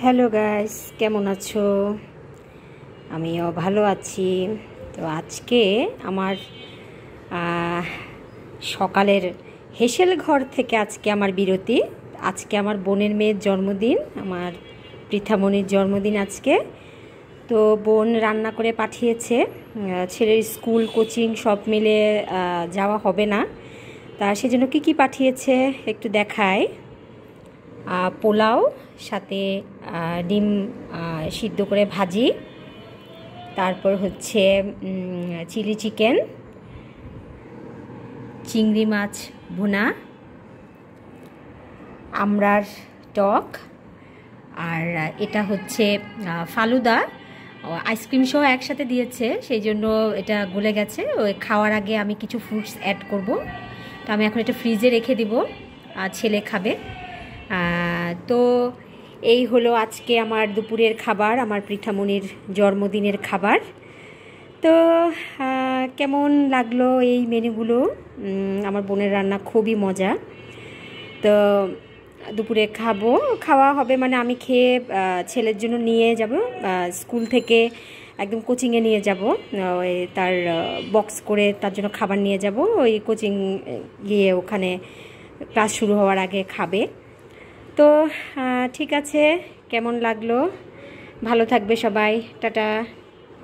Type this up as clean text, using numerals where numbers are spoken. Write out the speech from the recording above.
Hello guys, কেমন আছো? আমিও ভালো আছি। তো আজকে আমার সকালের হেসেল ঘর থেকে আজকে আমার বিরতি। আজকে আমার বোনের মেয়ের জন্মদিন, আমার পৃথামণির জন্মদিন আজকে। তো বোন রান্না করে পাঠিয়েছে। ছেলের স্কুল কোচিং সব মিলে যাওয়া হবে না, তা সেজন্য কী কী পাঠিয়েছে একটু দেখায়। পোলাও, সাথে ডিম সিদ্ধ করে ভাজি, তারপর হচ্ছে চিলি চিকেন, চিংড়ি মাছ ভুনা, আমড়ার টক, আর এটা হচ্ছে ফালুদা। আইসক্রিম সহ একসাথে দিয়েছে, সেই জন্য এটা গলে গেছে। ওই খাওয়ার আগে আমি কিছু ফ্রুটস অ্যাড করব, তো আমি এখন এটা ফ্রিজে রেখে দিব, ছেলে খাবে। তো এই হলো আজকে আমার দুপুরের খাবার, আমার পৃথামণির জন্মদিনের খাবার। তো কেমন লাগলো এই মেনুগুলো? আমার বোনের রান্না খুবই মজা। তো দুপুরে খাওয়া হবে, মানে আমি খেয়ে ছেলের জন্য নিয়ে যাব স্কুল থেকে, একদম কোচিংয়ে নিয়ে যাব। ওই তার বক্স করে তার জন্য খাবার নিয়ে যাব, ওই কোচিং গিয়ে ওখানে ক্লাস শুরু হওয়ার আগে খাবে। তো ঠিক আছে, কেমন লাগলো? ভালো থাকবে সবাই, টাটা।